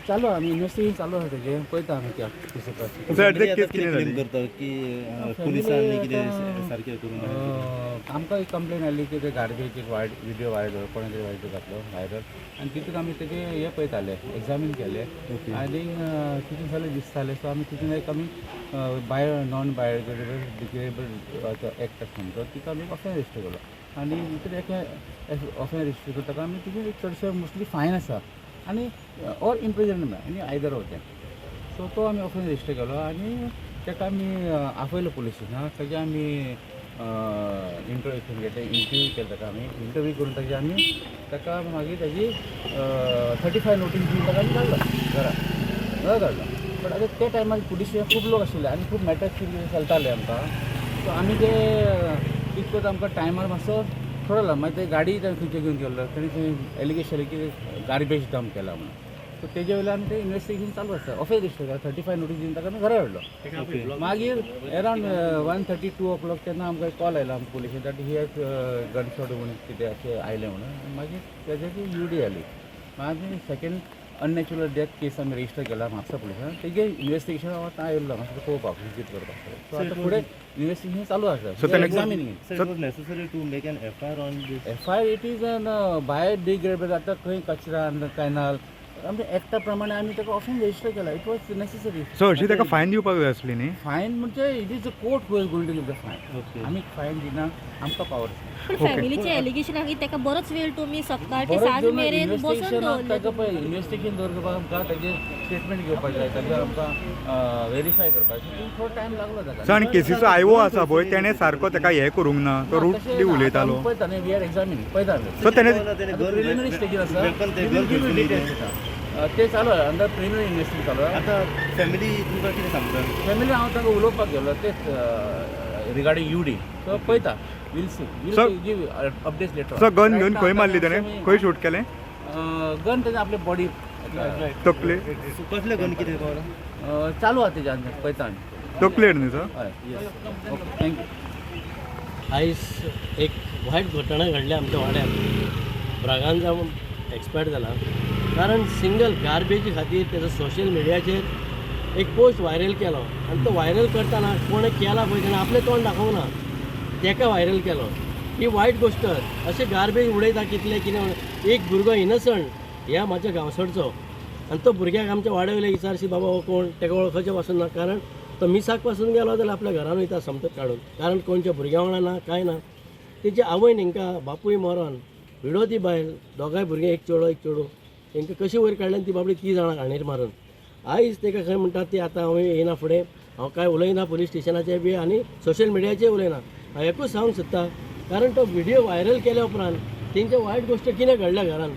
चालू आमी इन्वेस्टिगेशन चालू आसा तेजें पळयता आमी त्या फॅमिली आतां कितें क्लेम करता की पुलिसांनी कितें सारकें करून आमकां एक कंप्लेन आयली की ते गार्बेज एक विडियो व्हायरल कोणा तरी व्हायरल घातलो व्हायरल आनी तितून आमी तेजे हे पळयताले एग्जामीन केले आनी तितून जाल्यार दिसताले सो आमी तितून एक आमी नॉन बायोडिग्रेडेबल एक्ट आसा म्हणतो तिका आमी ऑफेन्स रजिस्टर केलो आनी भितर एक ऑफेन्स रजिस्टर करता आमी तितून एक चडशे मोस्टली फायन आसा आनी ऑर इम्प्रिजनमेंट आनी आयदर होते सो तो आमी ऑफेन्स रजिस्टर केलो आनी ताका आमी आपयलो पुलीस स्टेशनाक ताजे आमी इंटरव्यू केलो ताका आमी इंटरव्यू करून ताजे आमी ताका मागीर ताजी 35 नोटीस दिवन ताका आमी काडलो घरा काडलो बट आतां त्या टायमार पुलीस खूब लोक आशिल्ले आनी खूब मॅटर्स चलताले आमकां सो आमी ते कितको आमकां टायमार मातसो थोडो मागीर ते गाडी खंयचे घेवन गेल्लो ताणी थंय एलिगेशन की गार्बेज डंप केला म्हणून सो तेजे वयल्यान आमी ते इन्वेस्टिगेशन चालू आसा ऑफेन्स रजिस्टर केला 35 नोटीस दिवन ताका आमी घरा हाडलो मागीर अरावंड 1:30 2 o'clock तेन्ना आमकां कॉल आयलो आमकां पुलिशेन दॅट ही हॅज गनशॉट म्हणून कितें अशें आयलें म्हणून मागीर तेजेची UD आयली मागीर सेकेंड अननॅचरल डेथ केस आमी रजिस्टर केला म्हापसा पुलिसान तेजे इन्वेस्टिगेशन हांव आयिल्लो मातशें पळोवपाक विजीट करपाक सो आतां फुडें इन्वेस्टिगेशन चालू आसा examining necessary to make an FIR on this FIR it is an biodegradable आतां खंय कचरा कॅनल आमच्या एक्टा प्रमाणे आमी ताका ऑफेन्स रजिस्टर केला इट वॉज नेसेसरी सो हरशी ताका फायन दिवपाक जाय आसली न्ही फायन म्हणजे it is a court who is going to give the fine आमी फायन दिना आमकां पावर पण फॅमिलीचे एलिगेशन आहे ताका बरोच वेळ तुम्ही सकाळ ते सांज मेरेन बसून दवरले ताका पळय इन्वेस्टिगेशन दवरपाक आमकां ताजे स्टेटमेंट घेवपाक जाय ताजेर आमकां व्हेरीफाय करपाक थोडो टायम लागलो ताका सो आनी केसीचो आयओ आसा पळय तेणें सारको ताका हें करूंक ना तो रूटली उलयतालो पळयता न्ही वी आर एग्जामीन पळयता सो तेणें प्रिलिमिनरी स्टेजीर आसा ते चालू आहे अंडर प्रिलिमिनरी इन्वेस्टिगेशन चालू आहे आतां फॅमिली तुमकां कितें सांगता फॅमिली हांव ताका उलोवपाक गेलो तेच रिगार्डींग UD सो पळयता we'll see we'll updates later so गन घेवन खंय मारली ताणें खंय शूट केलें गन ताणें आपले बॉडी तकले कसले गन कितें कळ्ळां चालू आहा तेज्यान पळयता आमी तकलेर न्ही सर हय येस ओके थँक्यू आयज एक वायट घटना घडली आमच्या वाड्यात ब्रागान जावन एक्सपायर जाला कारण सिंगल गार्बेजी खातीर तेजो सोशल मिडियाचेर एक पोस्ट व्हायरल केलो आनी तो व्हायरल करतना कोणें केला पळय ताणें आपलें तोंड दाखोवंक ना ताका व्हायरल केलो ही वायट गोश्ट अशें गार्बेज उडयता कितलें कितें एक भुरगो इनसंट ह्या म्हाज्या गांवसडचो आनी तो भुरग्याक आमच्या वाड्या वयले विचारशी बाबा हो कोण ताका वळखचें पासून ना कारण तो मिसाक पासून गेलो जाल्यार आपल्या घरान वयता समतत काडून कारण कोणच्या भुरग्या वांगडा ना कांय ना तेजी आवयन हांकां बापूय मरोन विडो ती बायल दोगांय भुरगे एक चेडू तांकां कशी वयर काडल्यान ती बाबडी 30 जाणां घाणेर मारून आयज ताका खंय म्हणटात ती आतां हांव येना फुडें हांव कांय उलयना पुलीस स्टेशनाचेर बी आनी सोशल मिडियाचेर उलयना हांव एकूच सांगूंक सोदता कारण तो व्हिडियो व्हायरल केल्या उपरांत तेंच्या वायट गोश्ट कितें घडल्या घरान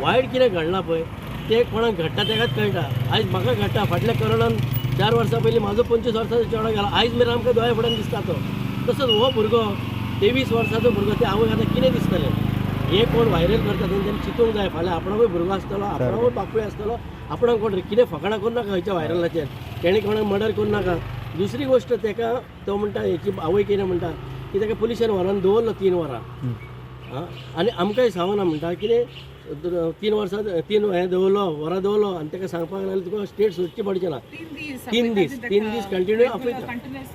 वायट कितें घडलां पळय ते कोणाक घडटा तेकाच कळटा आयज म्हाका घडटा फाटल्या कोरोनान 4 वर्सां पयलीं म्हाजो 25 वर्साचो चेडो गेलो आयज मेरेन आमकां दोळ्या फुड्यान दिसता तो तसोच हो भुरगो 23 वर्साचो भुरगो ते आवय आतां कितें दिसतलें हे कोण व्हायरल करता तेंच्यांनी चिंतूंक जाय फाल्यां आपणाकूय भुरगो आसतलो आपणाकूय बापूय आसतलो आपणाक कोण कितें फकाणां करूं नाका खंयच्या व्हायरलाचेर तेणी कोणाक मर्डर करूं नाका दुसरी गोश्ट ताका तो म्हणटा हेची आवय कितें म्हणटा की ताका पुलिशेन व्हरोन दवरलो 3 वरां आनी आमकांय सांगना म्हणटा कितें 3 वर्सां 3 हें दवरलो वरां दवरलो आनी ताका सांगपाक लागलें तुका स्टेट सोडचें पडचें ना 3 दीस कंटिन्यू आपयता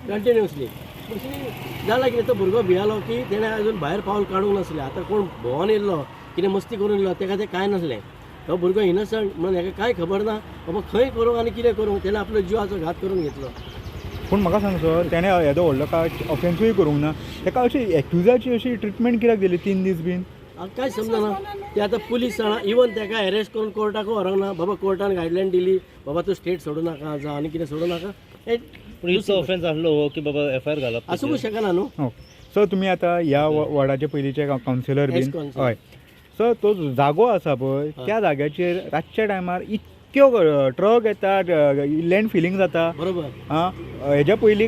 कंटिन्युअसली जाल्यार कितें तो भुरगो भियालो की तेणें अजून भायर पावल काडूंक नासलें आतां कोण भोंवोन येयल्लो कितें मस्ती करून येयलो ताका तें कांय नासलें तो भुरगो इनसंट म्हणून हाका कांय खबर ना बाबा खंय करूं आनी कितें करूं तेणें आपलो जिवाचो घात करून घेतलो पूण म्हाका सांग सर तेणें येदो व्हडलो काय ऑफेन्सूय करूंक ना ताका अशी एक्युजाची अशी ट्रिटमेंट कित्याक दिली 3 दीस बीन कांय समजना ते आतां पुलीस जाणा इवन ताका अरेस्ट करून कोर्टाकूय व्हरोंक ना बाबा कोर्टान गायडलायन दिली बाबा तूं स्टेट सोडूं नाका जावं आनी कितें सोडूं नाका हें पुलिसचो ऑफेन्स आसलो हो की बाबा FIR घालप आसूंक शकना न्हू सो तुमी आतां ह्या वॉर्डाचे पयलींचे कावन्सिलर बीन हय सो तो जागो आसा पळय त्या जाग्याचेर रातच्या टायमार इतक्यो ट्रक येतात लँड फिलींग जाता बरोबर हेज्या पयलीं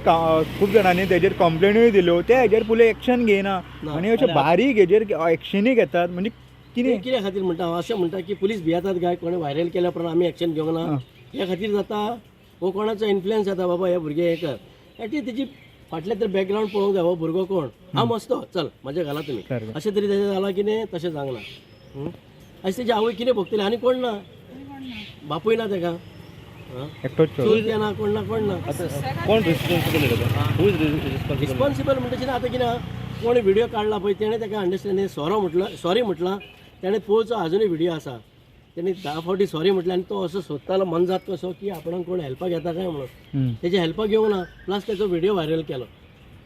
खूब जाणांनी तेजेर कंप्लेनूय दिल्यो ते हेजेर पुलीस एक्शन घेयना आनी अशे बारीक हेजेर एक्शनूय घेतात म्हणजे कित्या खातीर म्हणटा हांव अशें म्हणटा की पुलीस भियेतात काय कोणें व्हायरल केल्या उपरांत आमी एक्शन घेवंक ना ह्या खातीर जाता हो कोणाचो इन्फ्लुयन्स जाता बाबा हे भुरगे हे कर एटलीस्ट तेजी फाटल्या तर बॅकग्रावंड पळोवंक जाय हो भुरगो कोण हांव मस्तो चल म्हाजे घाला तुमी अशें तरी तेजें जालां की न्ही तशें जावंक ना आयज तेजी आवय कितें भोगतली आनी कोण ना बापूय ना तेका एकटोच चूल ना कोण ना आता कोण रिस्पॉन्सिबल आहे हू इज रिस्पॉन्सिबल रिस्पॉन्सिबल म्हणटा कितें आतां कितें कोणी व्हिडिओ काडला पळय तेणें ताका अंडरस्टँडिंग सॉरी म्हटलां तेणें पोवचो आजुनूय व्हिडिओ आसा तेणी 10 फावटी सॉरी म्हटलें आनी तो असो सोदतालो मनजात कसो की आपणाक कोण हेल्पाक येता काय म्हणून तेजे हेल्पाक येवंक ना प्लस तेचो व्हिडिओ व्हायरल केलो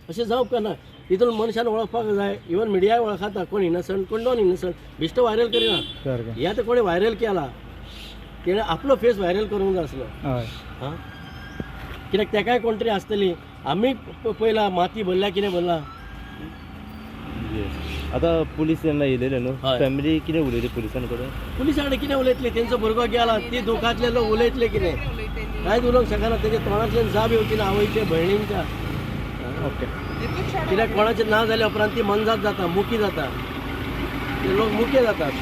अशें जावप ना तितून मनशान वळखपाक जाय इवन मिडियाय वळखता कोण इनसंट कोण नॉन इनसंट बिश्तो व्हायरल करिना सारकें हे आतां कोणी व्हायरल केला तेणें आपलो फेस व्हायरल करूंक जाय आसलो हय हां कित्याक तेकाय कोण तरी आसतली आमी पयला माती भरल्या कितें भरला आता पुलीस जेन्ना येयलेले न्हू हय. फॅमिली कितें उलयली पुलिसां कडेन पुलिसा कडेन कितें उलयतले तेंचो भुरगो गेला ती दुखांतले लोक उलयतले कितें कांयच उलोवंक शकना तेजे तोंडांतल्यान जाब येवची ना आवयचे भयणींच्या ओके कित्याक कोणाचें ना जाल्या उपरांत ती मनजात जाता मुकी जाता ते लोक मुके जातात